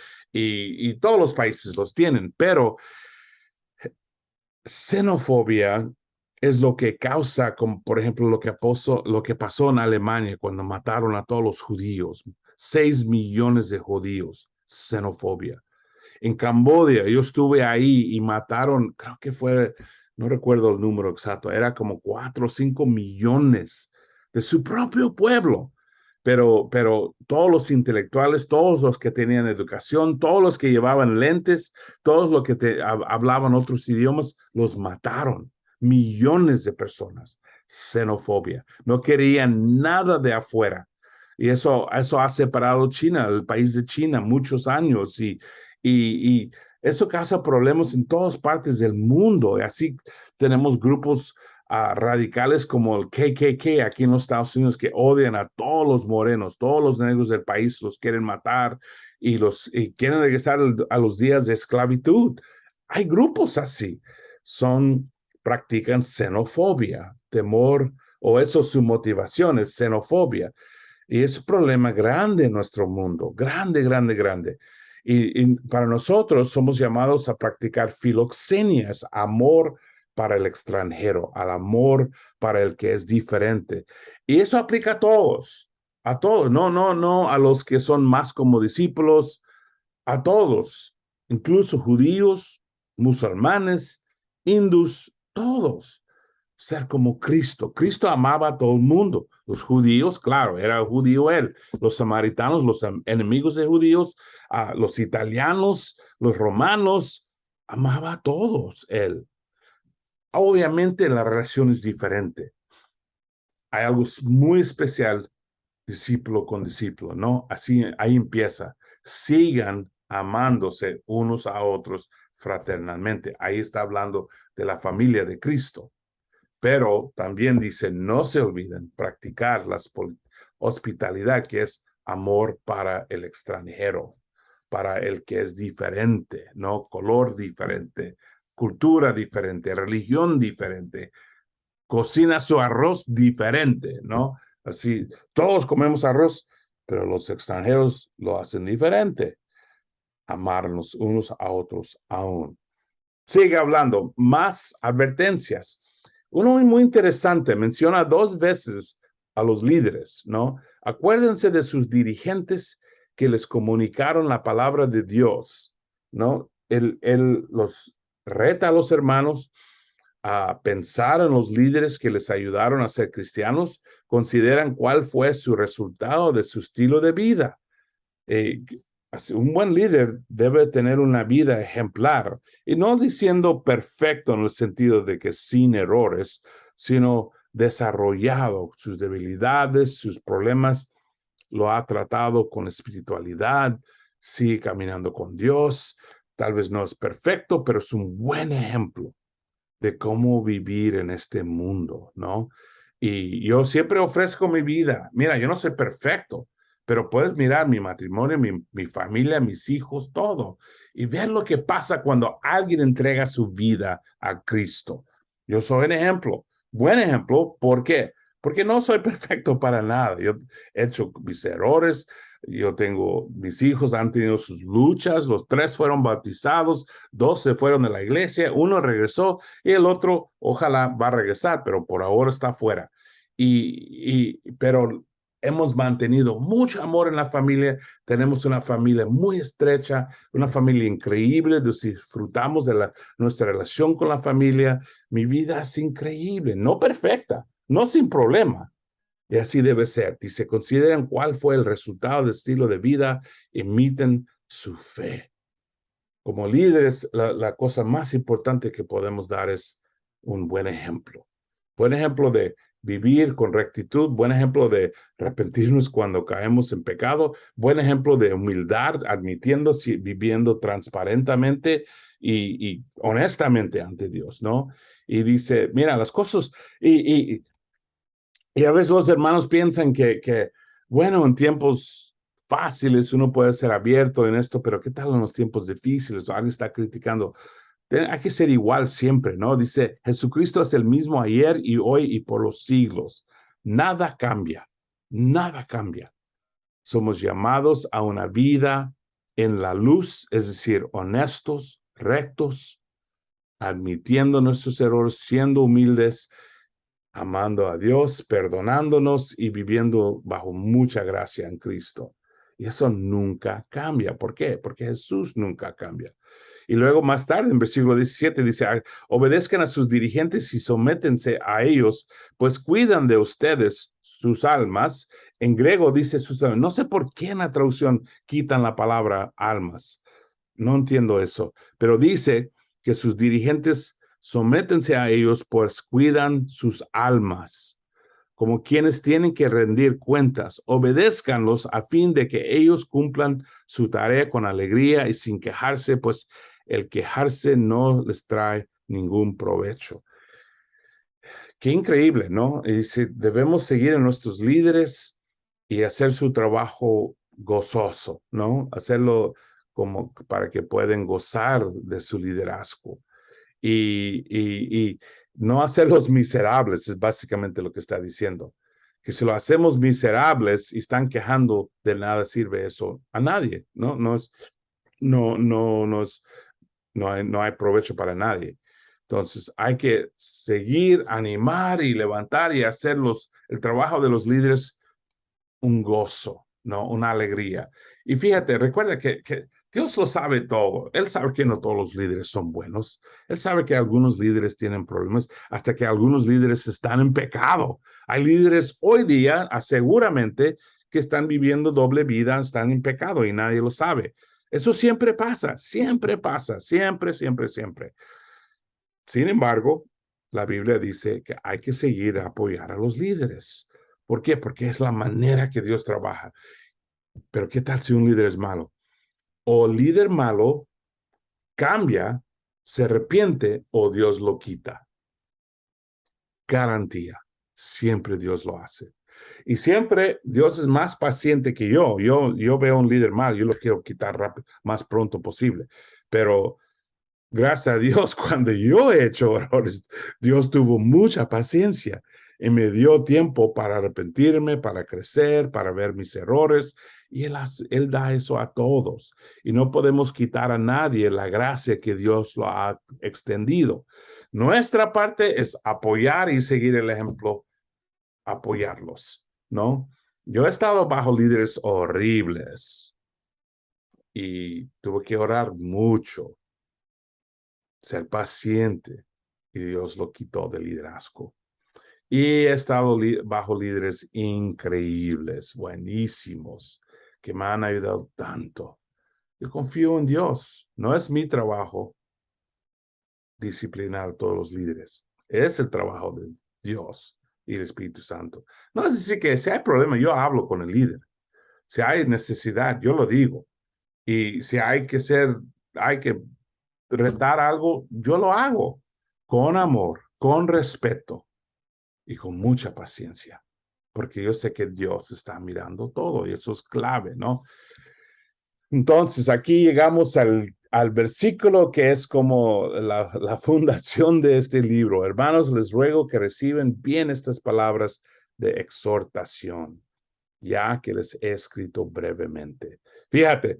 todos los países los tienen, pero xenofobia es lo que causa, como por ejemplo lo que pasó en Alemania cuando mataron a todos los judíos, 6 millones de judíos, xenofobia. En Camboya, yo estuve ahí y mataron, creo que fue, no recuerdo el número exacto, era como 4 o 5 millones de su propio pueblo. Pero todos los intelectuales, todos los que tenían educación, todos los que llevaban lentes, todos los que hablaban otros idiomas, los mataron. Millones de personas. Xenofobia. No querían nada de afuera. Y eso ha separado China, el país de China, muchos años. Y eso causa problemas en todas partes del mundo. Y así tenemos grupos radicales como el KKK aquí en los Estados Unidos que odian a todos los morenos, todos los negros del país, los quieren matar y quieren regresar a los días de esclavitud. Hay grupos así. Practican xenofobia, temor, o eso es su motivación, es xenofobia. Y es un problema grande en nuestro mundo, grande, grande, grande. Y para nosotros somos llamados a practicar filoxenias, amor para el extranjero, al amor para el que es diferente. Y eso aplica a todos, no a los que son más como discípulos, a todos, incluso judíos, musulmanes, hindús, todos ser como Cristo. Cristo amaba a todo el mundo. Los judíos, claro, era judío él. Los samaritanos, los enemigos de judíos, los italianos, los romanos, amaba a todos él. Obviamente la relación es diferente. Hay algo muy especial, discípulo con discípulo, ¿no? Así, ahí empieza. Sigan amándose unos a otros fraternalmente. Ahí está hablando de la familia de Cristo. Pero también dice, no se olviden practicar la hospitalidad, que es amor para el extranjero, para el que es diferente, ¿no? Color diferente, cultura diferente, religión diferente, cocina su arroz diferente, ¿no? Así, todos comemos arroz, pero los extranjeros lo hacen diferente. Amarnos unos a otros aún. Sigue hablando, más advertencias. Uno muy interesante, menciona 2 veces a los líderes, ¿no? Acuérdense de sus dirigentes que les comunicaron la palabra de Dios, ¿no? Él los reta a los hermanos a pensar en los líderes que les ayudaron a ser cristianos, consideran cuál fue su resultado de su estilo de vida. Eh, un buen líder debe tener una vida ejemplar, y no diciendo perfecto en el sentido de que sin errores, sino desarrollado sus debilidades, sus problemas, lo ha tratado con espiritualidad, sigue caminando con Dios. Tal vez no es perfecto, pero es un buen ejemplo de cómo vivir en este mundo, ¿no? Y yo siempre ofrezco mi vida. Mira, yo no soy perfecto, pero puedes mirar mi matrimonio, mi familia, mis hijos, todo, y ver lo que pasa cuando alguien entrega su vida a Cristo. Yo soy un ejemplo, buen ejemplo. ¿Por qué? Porque no soy perfecto para nada. Yo he hecho mis errores. Mis hijos han tenido sus luchas, los 3 fueron bautizados, 2 se fueron de la iglesia, 1 regresó y el otro ojalá va a regresar, pero por ahora está fuera. Pero hemos mantenido mucho amor en la familia, tenemos una familia muy estrecha, una familia increíble, disfrutamos de nuestra relación con la familia. Mi vida es increíble, no perfecta, no sin problema. Y así debe ser. Dice, consideren cuál fue el resultado del estilo de vida, imiten su fe. Como líderes, la cosa más importante que podemos dar es un buen ejemplo. Buen ejemplo de vivir con rectitud, buen ejemplo de arrepentirnos cuando caemos en pecado, buen ejemplo de humildad, admitiendo, viviendo transparentemente y honestamente ante Dios, ¿no? Y dice, mira, las cosas, y a veces los hermanos piensan bueno, en tiempos fáciles uno puede ser abierto en esto, pero ¿qué tal en los tiempos difíciles? Alguien está criticando. Hay que ser igual siempre, ¿no? Dice, Jesucristo es el mismo ayer y hoy y por los siglos. Nada cambia, nada cambia. Somos llamados a una vida en la luz, es decir, honestos, rectos, admitiendo nuestros errores, siendo humildes, amando a Dios, perdonándonos y viviendo bajo mucha gracia en Cristo. Y eso nunca cambia. ¿Por qué? Porque Jesús nunca cambia. Y luego más tarde, en versículo 17, dice, obedezcan a sus dirigentes y sométense a ellos, pues cuidan de ustedes sus almas. En griego dice sus almas. No sé por qué en la traducción quitan la palabra almas. No entiendo eso. Pero dice que sus dirigentes sométense a ellos, pues cuidan sus almas como quienes tienen que rendir cuentas. Obedézcanlos a fin de que ellos cumplan su tarea con alegría y sin quejarse, pues el quejarse no les trae ningún provecho. Qué increíble, ¿no? Y si debemos seguir en nuestros líderes y hacer su trabajo gozoso, ¿no? Hacerlo como para que puedan gozar de su liderazgo y no hacerlos miserables, es básicamente lo que está diciendo. Que si lo hacemos miserables y están quejando, de nada sirve eso a nadie, ¿no? No hay provecho para nadie. Entonces hay que seguir, animar y levantar y hacer el trabajo de los líderes un gozo, ¿no? Una alegría. Y fíjate, recuerda que Dios lo sabe todo. Él sabe que no todos los líderes son buenos. Él sabe que algunos líderes tienen problemas, hasta que algunos líderes están en pecado. Hay líderes hoy día, seguramente, que están viviendo doble vida, están en pecado y nadie lo sabe. Eso siempre pasa, siempre, siempre, siempre. Sin embargo, la Biblia dice que hay que seguir a apoyar a los líderes. ¿Por qué? Porque es la manera que Dios trabaja. Pero ¿qué tal si un líder es malo? O el líder malo cambia, se arrepiente o Dios lo quita. Garantía. Siempre Dios lo hace. Y siempre Dios es más paciente que yo. Yo veo un líder mal, yo lo quiero quitar rápido, más pronto posible. Pero gracias a Dios, cuando yo he hecho errores, Dios tuvo mucha paciencia y me dio tiempo para arrepentirme, para crecer, para ver mis errores. Y él da eso a todos. Y no podemos quitar a nadie la gracia que Dios lo ha extendido. Nuestra parte es apoyar y seguir el ejemplo, apoyarlos, ¿no? Yo he estado bajo líderes horribles y tuve que orar mucho, ser paciente, y Dios lo quitó del liderazgo. Y he estado bajo líderes increíbles, buenísimos, que me han ayudado tanto. Yo confío en Dios. No es mi trabajo disciplinar a todos los líderes. Es el trabajo de Dios y el Espíritu Santo. No es decir que si hay problema, yo hablo con el líder. Si hay necesidad, yo lo digo. Y si hay que retar algo, yo lo hago con amor, con respeto y con mucha paciencia, porque yo sé que Dios está mirando todo y eso es clave, ¿no? Entonces, aquí llegamos al versículo que es como la fundación de este libro. Hermanos, les ruego que reciban bien estas palabras de exhortación, ya que les he escrito brevemente. Fíjate,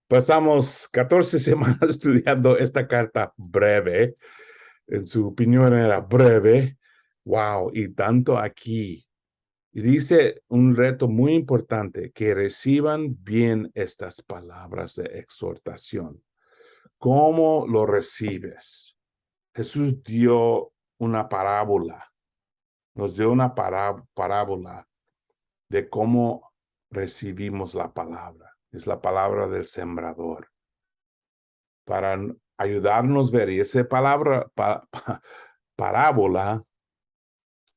pasamos 14 semanas estudiando esta carta breve. En su opinión era breve. Wow, y tanto aquí. Y dice un reto muy importante, que reciban bien estas palabras de exhortación. ¿Cómo lo recibes? Jesús dio una parábola, nos dio una parábola de cómo recibimos la palabra. Es la palabra del sembrador. Para ayudarnos a ver, y esa parábola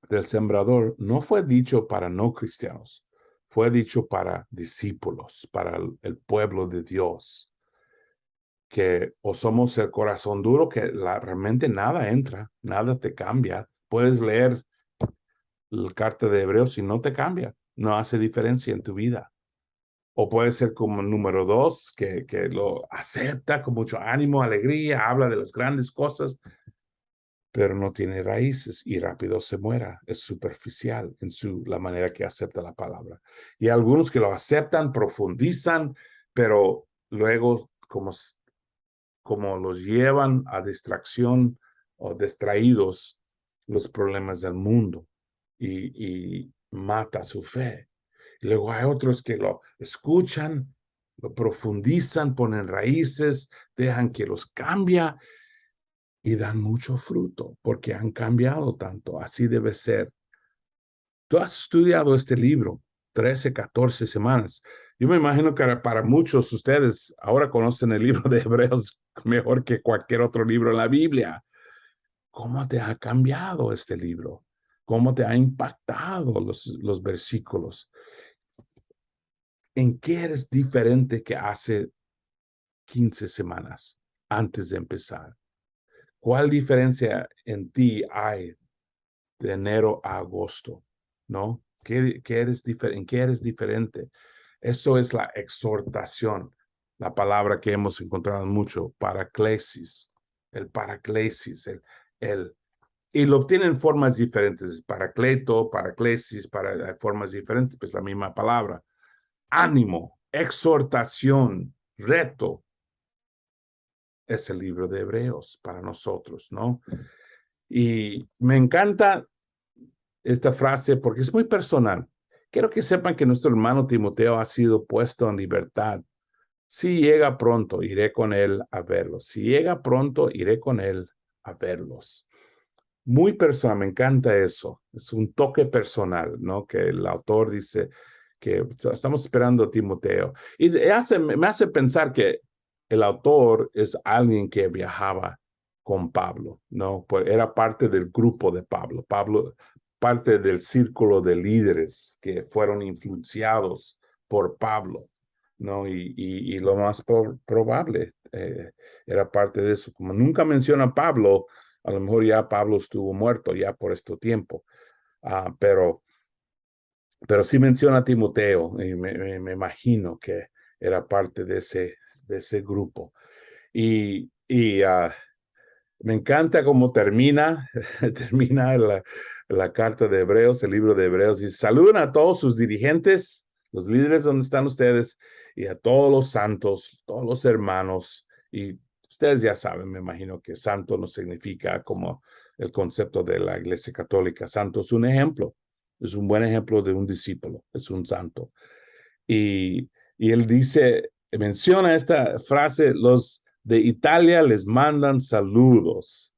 del sembrador no fue dicho para no cristianos, fue dicho para discípulos, para el pueblo de Dios, que o somos el corazón duro, que realmente nada entra, nada te cambia. Puedes leer la carta de Hebreos y no te cambia, no hace diferencia en tu vida. O puede ser como el número 2, que lo acepta con mucho ánimo, alegría, habla de las grandes cosas, pero no tiene raíces y rápido se muera. Es superficial en la manera que acepta la palabra. Y algunos que lo aceptan, profundizan, pero luego como los llevan a distracción o distraídos los problemas del mundo y mata su fe. Y luego hay otros que lo escuchan, lo profundizan, ponen raíces, dejan que los cambia y dan mucho fruto porque han cambiado tanto. Así debe ser. Tú has estudiado este libro 13, 14 semanas. Yo me imagino que para muchos de ustedes ahora conocen el libro de Hebreos mejor que cualquier otro libro en la Biblia. ¿Cómo te ha cambiado este libro? ¿Cómo te ha impactado los versículos? ¿En qué eres diferente que hace 15 semanas antes de empezar? ¿Cuál diferencia en ti hay de enero a agosto? ¿No? ¿En qué eres diferente? Eso es la exhortación, la palabra que hemos encontrado mucho, paraclesis, el paraclesis, y lo obtienen formas diferentes, paracleto, paraclesis, formas diferentes, pues la misma palabra. Ánimo, exhortación, reto, es el libro de Hebreos para nosotros, ¿no? Y me encanta esta frase porque es muy personal. Quiero que sepan que nuestro hermano Timoteo ha sido puesto en libertad. Si llega pronto, iré con él a verlos. Si llega pronto, iré con él a verlos. Muy personal, me encanta eso. Es un toque personal, ¿no? Que el autor dice que estamos esperando a Timoteo. Y me hace pensar que el autor es alguien que viajaba con Pablo, ¿no? Pues era parte del grupo de Pablo. Pablo, parte del círculo de líderes que fueron influenciados por Pablo, ¿no? Y lo más probable era parte de eso. Como nunca menciona a Pablo, a lo mejor ya Pablo estuvo muerto ya por este tiempo, pero sí menciona a Timoteo y me imagino que era parte de ese grupo. Y me encanta cómo termina la carta de Hebreos, el libro de Hebreos. Y saluden a todos sus dirigentes, los líderes donde están ustedes, y a todos los santos, todos los hermanos. Y ustedes ya saben, me imagino que santo no significa como el concepto de la Iglesia Católica. Santo es un ejemplo, es un buen ejemplo de un discípulo, es un santo. Y él dice, menciona esta frase, los de Italia les mandan saludos,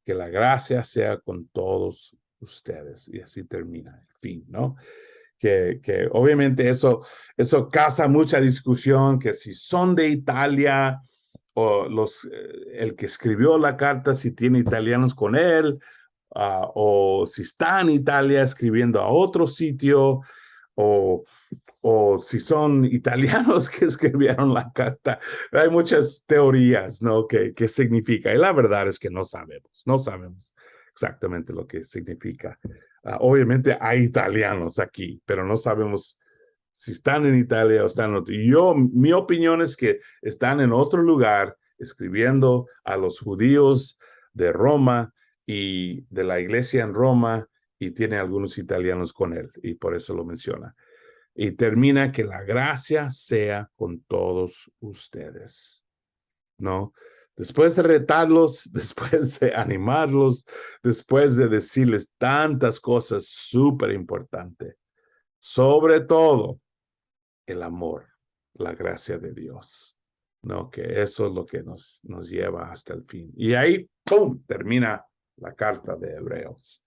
que la gracia sea con todos ustedes. Y así termina el fin, ¿no? Que obviamente eso causa mucha discusión, que si son de Italia o el que escribió la carta, si tiene italianos con él, o si está en Italia escribiendo a otro sitio, o si son italianos que escribieron la carta. Hay muchas teorías, ¿no? ¿Qué significa? Y la verdad es que no sabemos exactamente lo que significa. Obviamente hay italianos aquí, pero no sabemos si están en Italia o están en otro. Mi opinión es que están en otro lugar escribiendo a los judíos de Roma y de la iglesia en Roma, y tiene algunos italianos con él, y por eso lo menciona. Y termina que la gracia sea con todos ustedes, ¿no? Después de retarlos, después de animarlos, después de decirles tantas cosas súper importantes, sobre todo el amor, la gracia de Dios, ¿no? Que eso es lo que nos lleva hasta el fin. Y ahí, ¡pum!, termina la carta de Hebreos.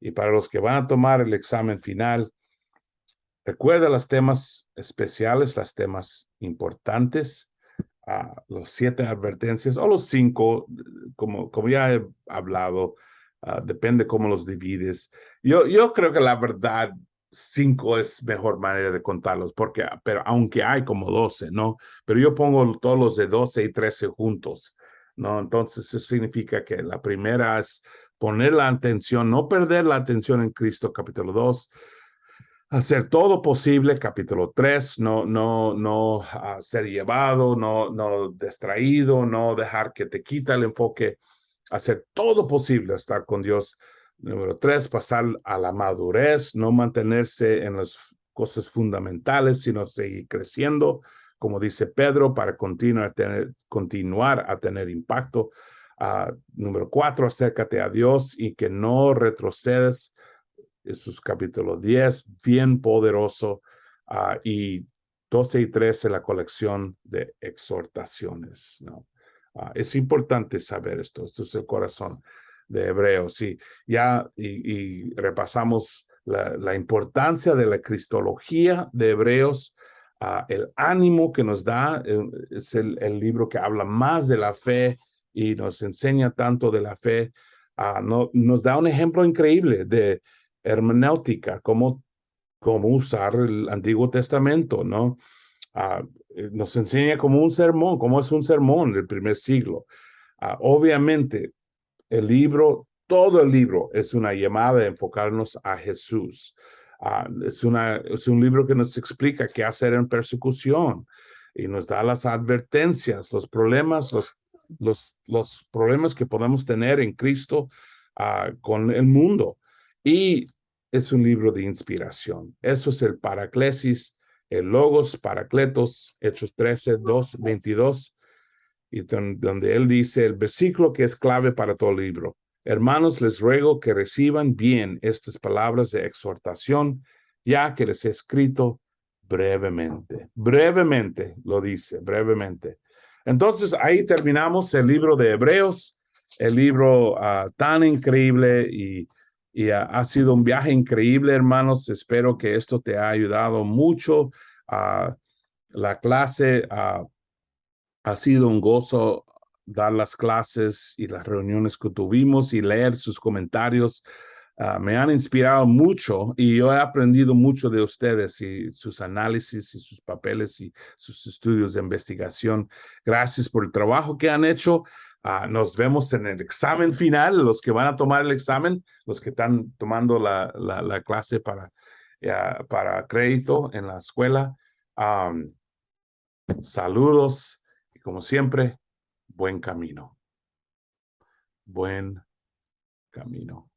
Y para los que van a tomar el examen final, recuerda los temas especiales, los temas importantes, los 7 advertencias o los 5, como ya he hablado, depende cómo los divides. Yo creo que la verdad 5 es mejor manera de contarlos, pero aunque hay como 12, ¿no? Pero yo pongo todos los de 12 y 13 juntos, ¿no? Entonces eso significa que la primera es poner la atención, no perder la atención en Cristo, capítulo 2. Hacer todo posible, capítulo 3, no ser llevado, no distraído, no dejar que te quita el enfoque, hacer todo posible, estar con Dios. Número 3, pasar a la madurez, no mantenerse en las cosas fundamentales, sino seguir creciendo, como dice Pedro, para continuar a tener impacto. Número 4, acércate a Dios y que no retrocedes. Eso es capítulo 10, bien poderoso. y 12 y 13 la colección de exhortaciones, ¿no? Es importante saber esto. Esto es el corazón de Hebreos. Y repasamos la importancia de la cristología de Hebreos, el ánimo que nos da. Es el libro que habla más de la fe y nos enseña tanto de la fe. Nos da un ejemplo increíble de hermenéutica, cómo usar el Antiguo Testamento, ¿no? Nos enseña como un sermón, cómo es un sermón del primer siglo. Obviamente, todo el libro es una llamada a enfocarnos a Jesús. Es un libro que nos explica qué hacer en persecución y nos da las advertencias, los problemas, los problemas que podemos tener en Cristo con el mundo. Y es un libro de inspiración. Eso es el Paraclesis, el Logos, Paracletos, Hechos 13, 2, 22, y donde él dice el versículo que es clave para todo el libro. Hermanos, les ruego que reciban bien estas palabras de exhortación, ya que les he escrito brevemente. Brevemente, lo dice, brevemente. Entonces, ahí terminamos el libro de Hebreos, el libro tan increíble y ha sido un viaje increíble, hermanos. Espero que esto te ha ayudado mucho. La clase ha sido un gozo dar las clases y las reuniones que tuvimos y leer sus comentarios. Me han inspirado mucho y yo he aprendido mucho de ustedes y sus análisis y sus papeles y sus estudios de investigación. Gracias por el trabajo que han hecho. Nos vemos en el examen final, los que van a tomar el examen, los que están tomando la clase para crédito en la escuela. Saludos y como siempre, buen camino. Buen camino.